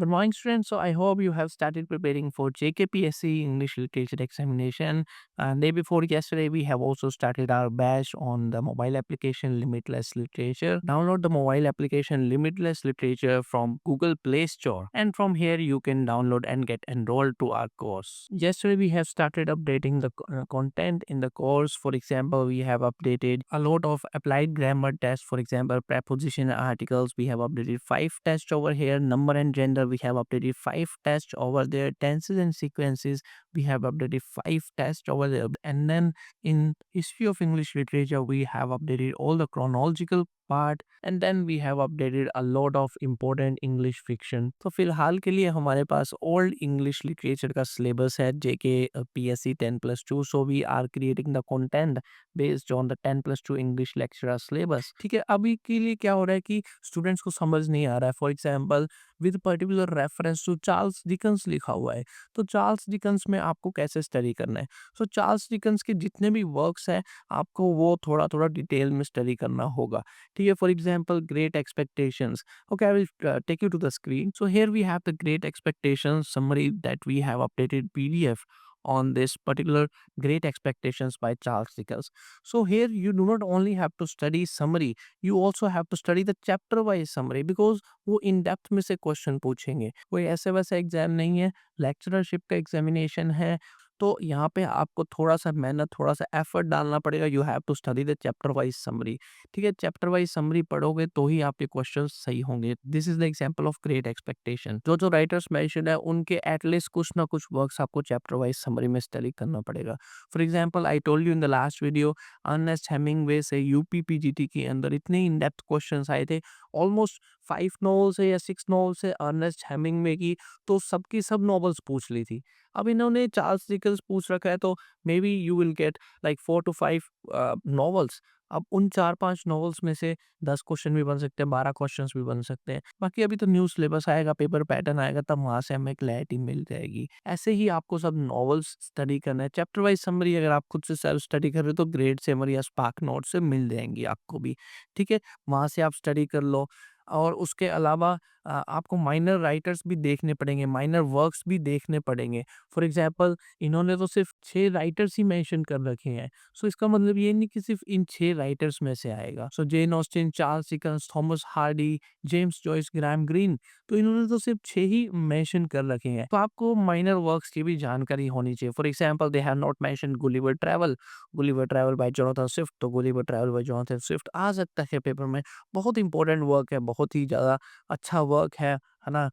Good morning, students. So I hope you have started preparing for JKPSC English Literature Examination. Day before yesterday, we have also started our batch on the mobile application Limitless Literature. Download the mobile application Limitless Literature from Google Play Store, and from here you can download and get enrolled to our course. Yesterday, we have started updating the content in the course. For example, we have updated a lot of applied grammar tests. For example, preposition articles. We have updated 5 tests over here. Number and gender, we have updated 5 tests over there. Tenses and sequences, we have updated 5 tests over there. And then in history of English literature, we have updated all the chronological part, and then we have updated a lot of important English fiction. तो फिलहाल के लिए हमारे पास old English literature का syllabus है JK PSC 10+2. So we are creating the content based on the 10+2 English lecturer syllabus. ठीक है, अभी के लिए क्या हो रहा है कि स्टूडेंट्स को समझ नहीं आ रहा है. For example, with particular reference to Charles Dickens लिखा हुआ है, तो चार्ल्स डिकन्स में आपको कैसे स्टडी करना है. सो चार्ल्स डिकन्स के जितने भी वर्क्स हैं, आपको वो थोड़ा थोड़ा डिटेल में स्टडी करना होगा. ठीक है, for example, great expectations. Okay, I will take you to the screen. So here we have the Great Expectations summary that we have updated PDF on this particular Great Expectations by Charles Dickens. So here you do not only have to study summary, you also have to study the chapter wise summary, because वो in depth में से question पूछेंगे. कोई ऐसे वैसे exam नहीं है, lectureship का एग्जामिनेशन है. तो यहाँ पे आपको थोड़ा सा मेहनत, थोड़ा सा एफर्ट डालना पड़ेगा. You have to study the chapter wise summary. ठीक है, चैप्टर वाइज समरी पढ़ोगे तो ही आपके क्वेश्चन सही होंगे. This is the example of great expectation. जो जो राइटर्स मेंशन है, उनके एटलीस्ट कुछ ना कुछ वर्क्स आपको चैप्टर वाइज समरी में स्टडी करना पड़ेगा. For example, I told you in the last video, Ernest Hemingway से यूपीपीजीटी के अंदर इतने इन डेप्थ क्वेश्चंस आए थे. ऑलमोस्ट 5 नॉवल्स है या 6 नॉवल्स है अर्नेस्ट हेमिंग्वे की, तो सबकी सब नॉवेल्स पूछ ली थी. अब इन्होंने चार्ल्स डिकेंस पूछ रखा है, तो may be you will get like 4 to 5 novels. अब उन 4-5 नॉवेल्स में से 10 क्वेश्चन भी बन सकते हैं, 12 क्वेश्चंस भी बन सकते हैं. बाकी अभी तो न्यू सिलेबस आएगा, पेपर पैटर्न आएगा, तब वहाँ से हमें क्लैरिटी मिल जाएगी. ऐसे ही आपको सब नॉवेल्स स्टडी करना है. चैप्टर वाइज समरी अगर आप खुद से सेल्फ स्टडी कर रहे हो, तो ग्रेड समरी या स्पार्क नोट से मिल जाएंगी आपको भी. ठीक है, वहाँ से आप स्टडी कर लो. और उसके अलावा आपको माइनर राइटर्स भी देखने पड़ेंगे, माइनर वर्क्स भी देखने पड़ेंगे. फॉर एग्जांपल, इन्होंने तो सिर्फ 6 राइटर्स ही मेंशन कर रखे हैं. सो इसका मतलब ये नहीं कि सिर्फ इन 6 राइटर्स में से आएगा. So Jane Austen, Charles Dickens, Thomas Hardy, James Joyce, Graham Greene, तो इन्होंने तो सिर्फ 6 ही मेंशन कर रखे हैं. तो आपको माइनर वर्क्स की भी जानकारी होनी चाहिए. For example, they have not mention Gulliver travel by Jonathan Swift, तो Gulliver travel by Jonathan Swift आ सकता है पेपर में. बहुत इंपॉर्टेंट वर्क है, बहुत ही ज़्यादा अच्छा वर्क है ना.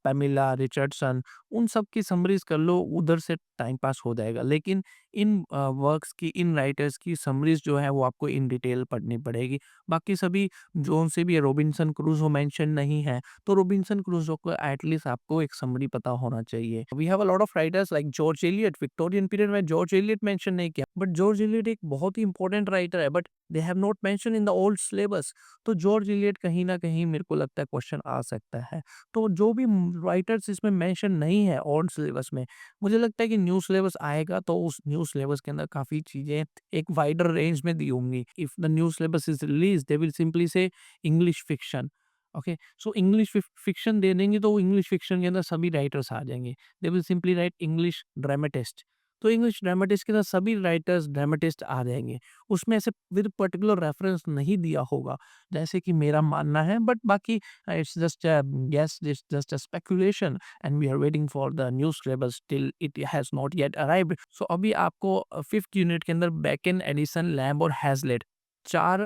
पैमिला रिचर्डसन, उन सब की समरीज कर लो, उधर से टाइम पास हो जाएगा. लेकिन इन वर्क्स की, इन राइटर्स की समरीज जो है वो आपको इन डिटेल पढ़नी पड़ेगी. बाकी सभी जो से भी रॉबिन्सन क्रूसो मेंशन नहीं है, तो रॉबिन्सन क्रूसो को एटलीस्ट आपको एक समरी पता होना चाहिए. We have a lot of writers like George Eliot. Victorian period में जॉर्ज एलियट मेंशन नहीं किया, बट जॉर्ज एलियट एक बहुत ही इंपॉर्टेंट राइटर है, but they have not mention in the old syllabus. तो जॉर्ज एलियट कहीं ना कहीं मेरे को लगता है क्वेश्चन आ सकता है. तो जो भी राइटर्स इसमें मेंशन नहीं है ओल्ड सिलेबस में, मुझे लगता है कि न्यू सिलेबस आएगा तो उस न्यू सिलेबस के अंदर काफ़ी चीज़ें एक वाइडर रेंज में दी होंगी. If the new syllabus is release, they will simply say English fiction. Okay, so English fiction दे देंगे, तो इंग्लिश फिक्शन के अंदर सभी राइटर्स आ जाएँगे. दे will simply write English dramatist. तो इंग्लिश ड्रामेटिस्ट के अंदर सभी राइटर्स ड्रामेटिस्ट आ जाएँगे. उसमें ऐसे विद पर्टिकुलर रेफरेंस नहीं दिया होगा, जैसे कि मेरा मानना है. बट बाकी it's just a guess, it's just a speculation, and we are waiting for the new syllabus till it has not yet arrived. So अभी आपको 5th यूनिट के अंदर बैकन, एडिसन, लैम्ब और हैजलेट 4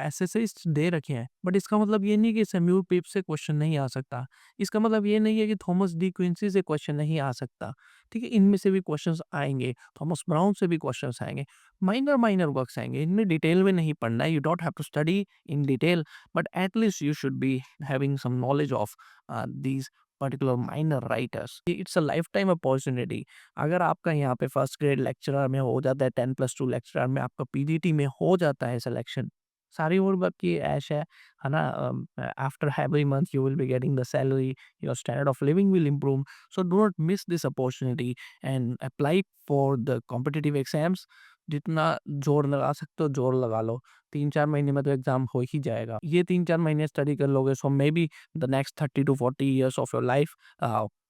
एसेसिस्ट दे रखे हैं. बट इसका मतलब ये नहीं कि सैम्यूल पेप से क्वेश्चन नहीं आ सकता. इसका मतलब ये नहीं है कि थॉमस डी क्विंसी से क्वेश्चन नहीं आ सकता. ठीक है, इनमें से भी क्वेश्चंस आएंगे, थॉमस ब्राउन से भी क्वेश्चंस आएंगे. माइनर माइनर वर्क्स आएंगे, इनमें डिटेल में नहीं पढ़ना है. You don't have to study in detail, but at least you should be having some knowledge of these particular minor writers. It's a lifetime opportunity. अगर आपका यहाँ पे फर्स्ट ग्रेड लेक्चरर में हो जाता है, 10+2 लेक्चरर में आपका पीजीटी में हो जाता है सिलेक्शन, सारी उम्र भर की ऐश है ना. After every month you will be getting the salary, your standard of living will improve. So do not miss this opportunity and apply for the competitive exams. जितना ज़ोर लगा सकते हो ज़ोर लगा लो। 3-4 महीने में तो एग्ज़ाम हो ही जाएगा। ये 3-4 महीने स्टडी कर लोगे so maybe the next 30 to 40 years of your life,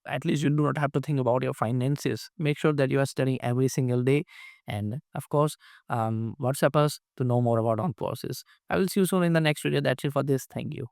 at least you do not have to think about your finances. Make sure that you are studying every single day, and of course, WhatsApp us to know more about our courses. I will see you soon in the next video. That's it for this. Thank you.